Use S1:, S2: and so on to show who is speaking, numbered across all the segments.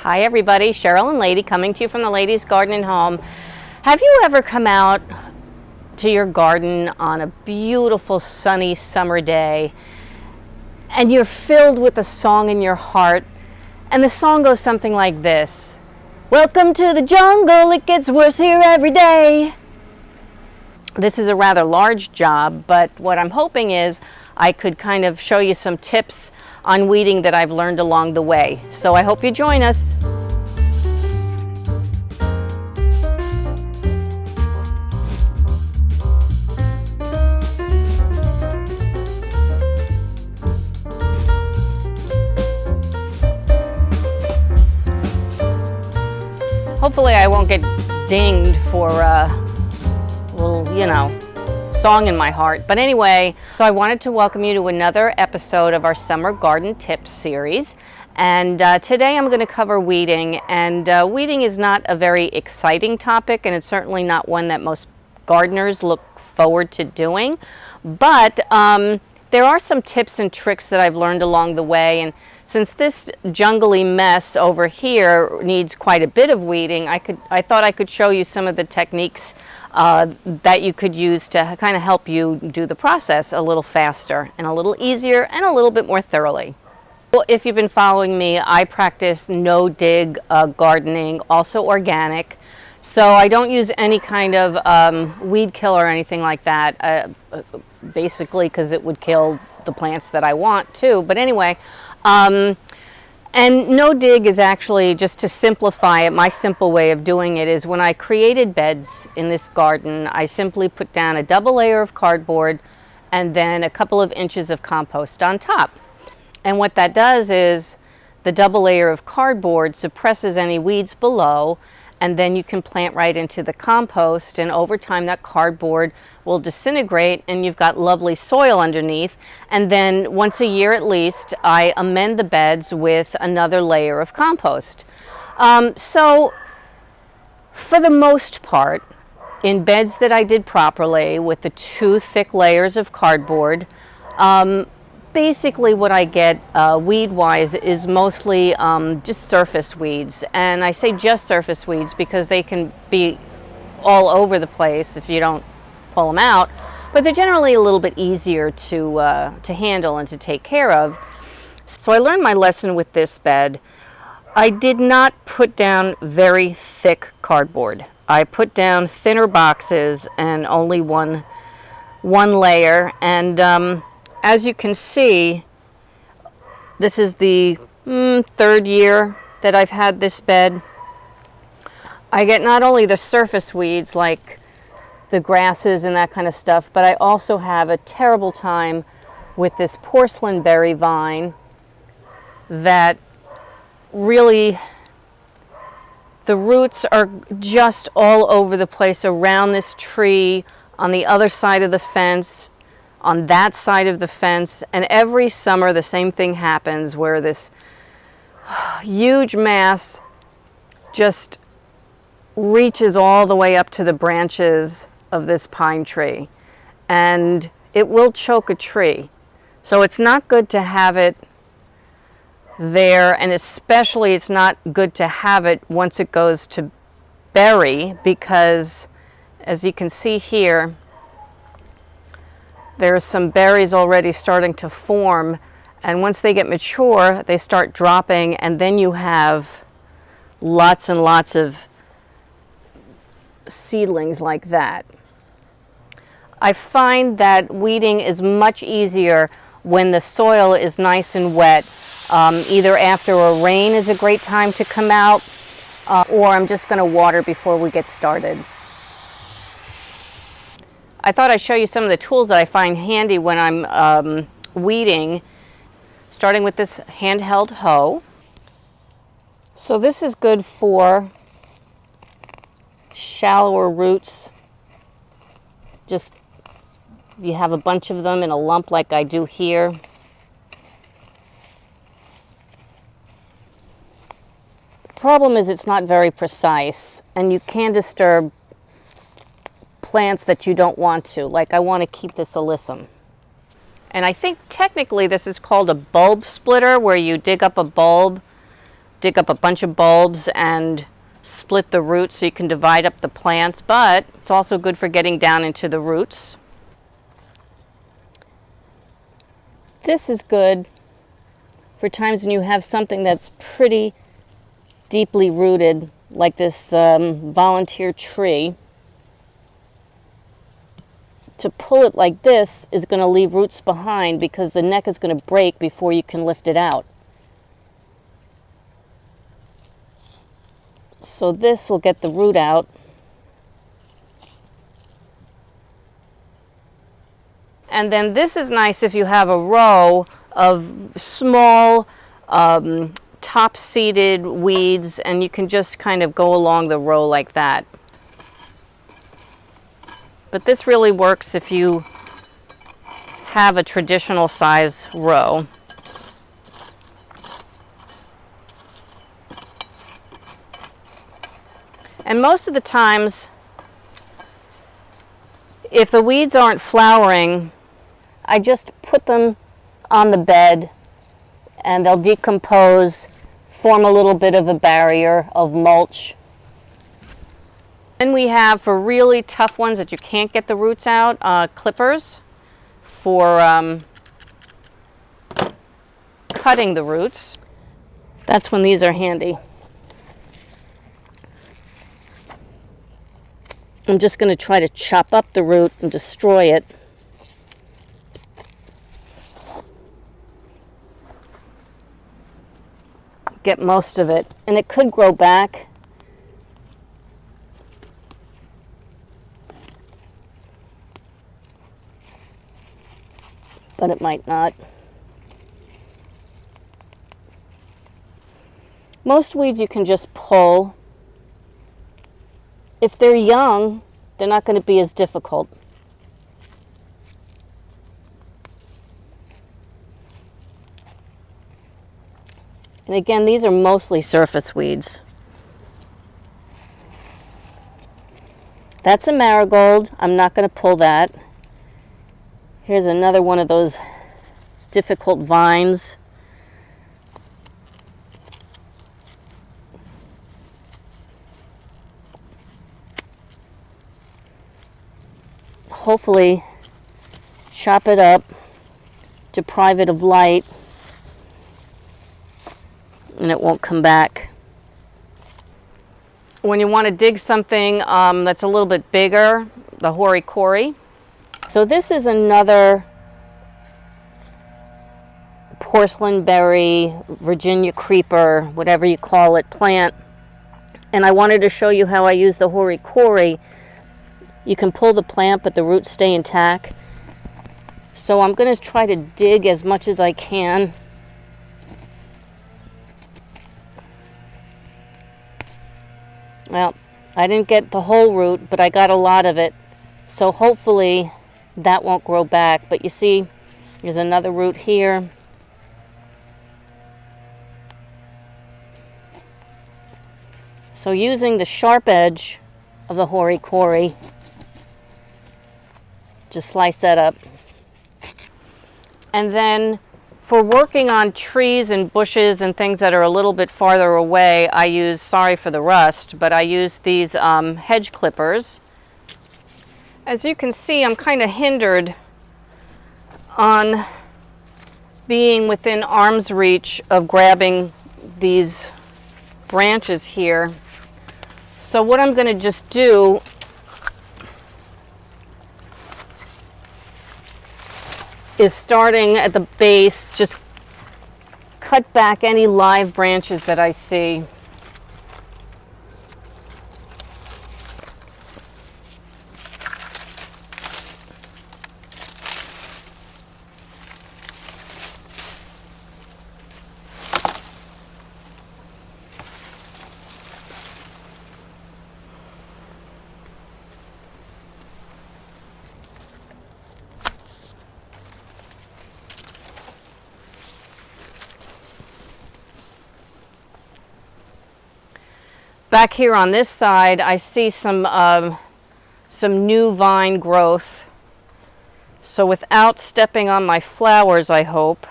S1: Hi everybody, Cheryl and Lady coming to you from the Ladies Garden and Home. Have you ever come out to your garden on a beautiful sunny summer day and you're filled with a song in your heart, and the song goes something like this: welcome to the jungle, it gets worse here every day. This is a rather large job, but what I'm hoping is I could kind of show you some tips on weeding that I've learned along the way. So I hope you join us. Hopefully I won't get dinged for a little, song in my heart. But anyway, so I wanted to welcome you to another episode of our Summer Garden Tips series. And today I'm going to cover weeding. And weeding is not a very exciting topic, and it's certainly not one that most gardeners look forward to doing. But there are some tips and tricks that I've learned along the way. And since this jungly mess over here needs quite a bit of weeding, I thought I could show you some of the techniques that you could use to kind of help you do the process a little faster and a little easier and a little bit more thoroughly. Well, if you've been following me, I practice no-dig gardening, also organic. So I don't use any kind of weed killer or anything like that, basically because it would kill the plants that I want too. But anyway, and no dig is actually, just to simplify it, my simple way of doing it is when I created beds in this garden, I simply put down a double layer of cardboard and then a couple of inches of compost on top. And what that does is the double layer of cardboard suppresses any weeds below, and then you can plant right into the compost, and over time that cardboard will disintegrate and you've got lovely soil underneath. And then once a year at least, I amend the beds with another layer of compost. So for the most part, in beds that I did properly with the 2 thick layers of cardboard, basically what I get weed-wise is mostly just surface weeds. And I say just surface weeds because they can be all over the place if you don't pull them out, but they're generally a little bit easier to handle and to take care of. So I learned my lesson with this bed. I did not put down very thick cardboard. I put down thinner boxes and only one layer, and as you can see, this is the 3rd year that I've had this bed. I get not only the surface weeds like the grasses and that kind of stuff, but I also have a terrible time with this porcelain berry vine that really, the roots are just all over the place around this tree, on the other side of the fence, on that side of the fence, and every summer the same thing happens where this huge mass just reaches all the way up to the branches of this pine tree, and it will choke a tree. So it's not good to have it there, and especially it's not good to have it once it goes to berry, because as you can see here, there's some berries already starting to form, and once they get mature, they start dropping, and then you have lots and lots of seedlings like that. I find that weeding is much easier when the soil is nice and wet. Either after a rain is a great time to come out, or I'm just going to water before we get started. I thought I'd show you some of the tools that I find handy when I'm weeding, starting with this handheld hoe. So this is good for shallower roots. Just, if you have a bunch of them in a lump like I do here. The problem is it's not very precise, and you can disturb plants that you don't want to. Like, I want to keep this alyssum. And I think technically this is called a bulb splitter, where you dig up a bulb dig up a bunch of bulbs and split the roots so you can divide up the plants, but it's also good for getting down into the roots. This is good for times when you have something that's pretty deeply rooted, like this volunteer tree. To pull it like this is going to leave roots behind because the neck is going to break before you can lift it out. So this will get the root out. And then this is nice if you have a row of small top-seeded weeds, and you can just kind of go along the row like that. But this really works if you have a traditional size row. And most of the times, if the weeds aren't flowering, I just put them on the bed and they'll decompose, form a little bit of a barrier of mulch. Then we have, for really tough ones that you can't get the roots out, clippers for cutting the roots. That's when these are handy. I'm just going to try to chop up the root and destroy it. Get most of it, and it could grow back. But it might not. Most weeds you can just pull. If they're young, they're not going to be as difficult. And again, these are mostly surface weeds. That's a marigold. I'm not going to pull that. Here's another one of those difficult vines. Hopefully, chop it up, deprive it of light, and it won't come back. When you want to dig something that's a little bit bigger, the hori-kori. So this is another porcelain berry, Virginia creeper, whatever you call it, plant. And I wanted to show you how I use the hori-kori. You can pull the plant, but the roots stay intact. So I'm going to try to dig as much as I can. Well, I didn't get the whole root, but I got a lot of it. So hopefully that won't grow back. But you see, there's another root here. So using the sharp edge of the hori-kori, just slice that up. And then for working on trees and bushes and things that are a little bit farther away, I use, sorry for the rust, but I use these hedge clippers. As you can see, I'm kind of hindered on being within arm's reach of grabbing these branches here. So what I'm going to just do is, starting at the base, just cut back any live branches that I see. Back here on this side, I see some new vine growth. So without stepping on my flowers, I hope,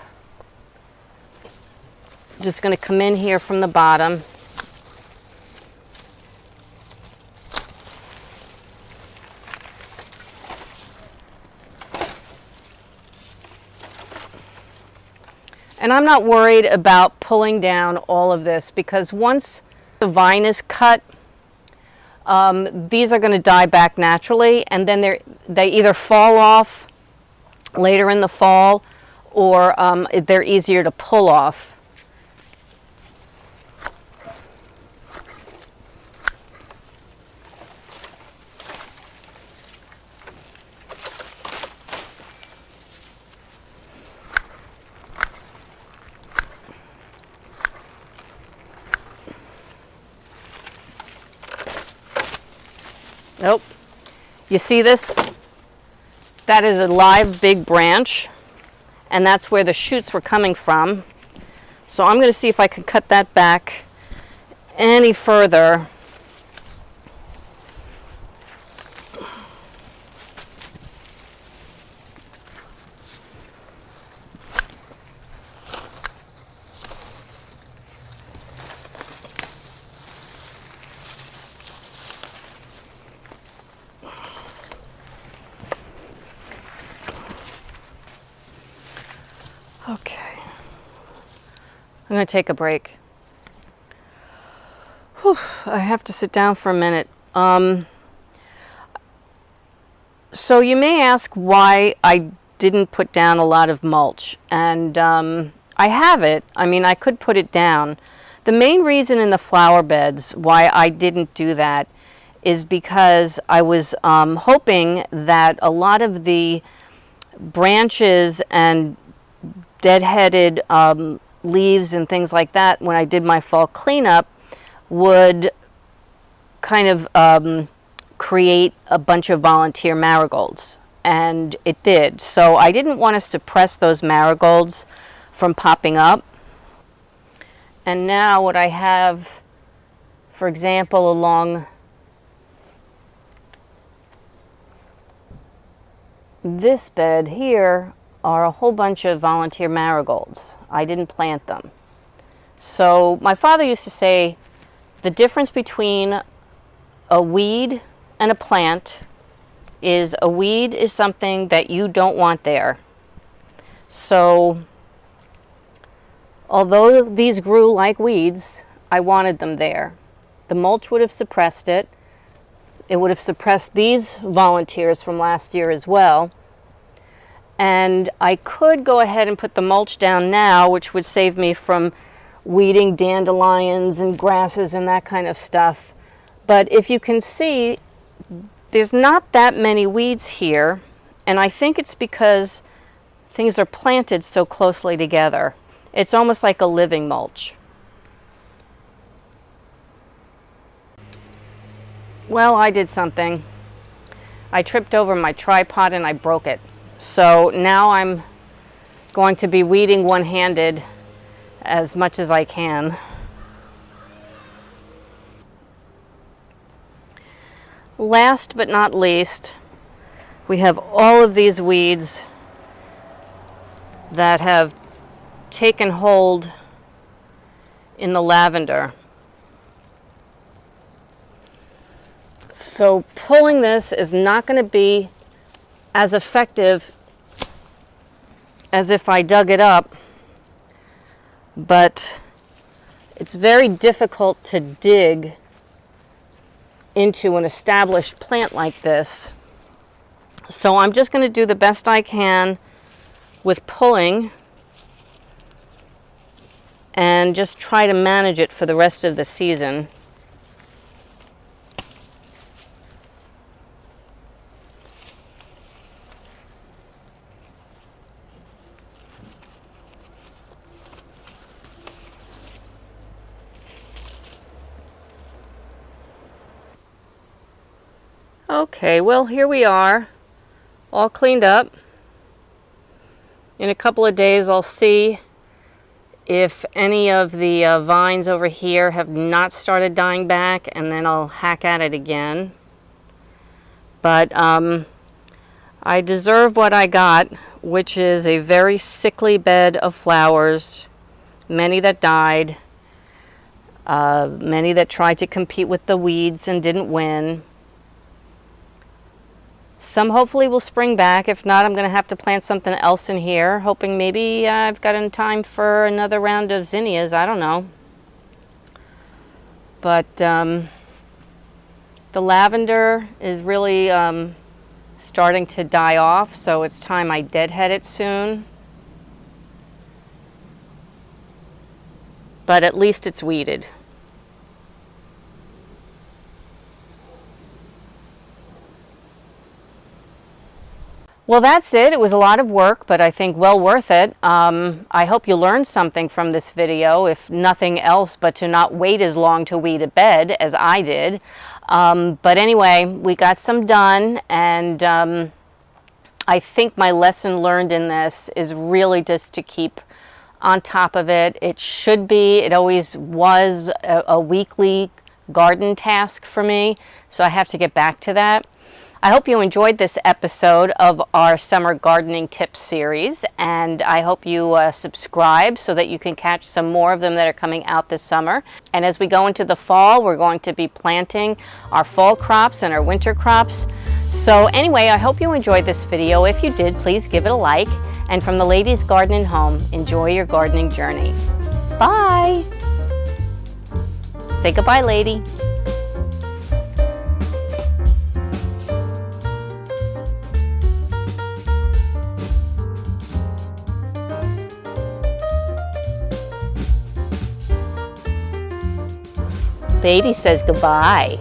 S1: Just going to come in here from the bottom. And I'm not worried about pulling down all of this, because once the vine is cut, these are going to die back naturally, and then they either fall off later in the fall, or they're easier to pull off. Nope. You see this? That is a live big branch, and that's where the shoots were coming from. So I'm going to see if I can cut that back any further. Okay, I'm going to take a break. Whew, I have to sit down for a minute. So you may ask why I didn't put down a lot of mulch, and I have it. I mean, I could put it down. The main reason in the flower beds why I didn't do that is because I was hoping that a lot of the branches and deadheaded leaves and things like that, when I did my fall cleanup, would kind of create a bunch of volunteer marigolds, and it did. So I didn't want to suppress those marigolds from popping up. And now what I have, for example, along this bed here are a whole bunch of volunteer marigolds. I didn't plant them. So my father used to say the difference between a weed and a plant is a weed is something that you don't want there. So although these grew like weeds, I wanted them there. The mulch would have suppressed it. It would have suppressed these volunteers from last year as well. And I could go ahead and put the mulch down now, which would save me from weeding dandelions and grasses and that kind of stuff. But if you can see, there's not that many weeds here, and I think it's because things are planted so closely together. It's almost like a living mulch. Well, I did something. I tripped over my tripod and I broke it. So now I'm going to be weeding one-handed as much as I can. Last but not least, we have all of these weeds that have taken hold in the lavender. So pulling this is not going to be as effective as if I dug it up, but it's very difficult to dig into an established plant like this. So I'm just going to do the best I can with pulling and just try to manage it for the rest of the season. Okay, well, here we are, all cleaned up. In a couple of days I'll see if any of the vines over here have not started dying back, and then I'll hack at it again. But I deserve what I got, which is a very sickly bed of flowers. many that died, many that tried to compete with the weeds and didn't win. Some hopefully will spring back. If not, I'm going to have to plant something else in here, hoping maybe I've got in time for another round of zinnias. I don't know. But the lavender is really starting to die off, so it's time I deadhead it soon. But at least it's weeded. Well, that's it. It was a lot of work, but I think well worth it. I hope you learned something from this video, if nothing else, but to not wait as long to weed a bed as I did. But anyway, we got some done, and I think my lesson learned in this is really just to keep on top of it. It should be, it always was a weekly garden task for me, so I have to get back to that. I hope you enjoyed this episode of our summer gardening tips series, and I hope you subscribe so that you can catch some more of them that are coming out this summer. And as we go into the fall, we're going to be planting our fall crops and our winter crops. So anyway, I hope you enjoyed this video. If you did, please give it a like. And from the Ladies Gardening Home, enjoy your gardening journey. Bye! Say goodbye, lady. Lady says goodbye.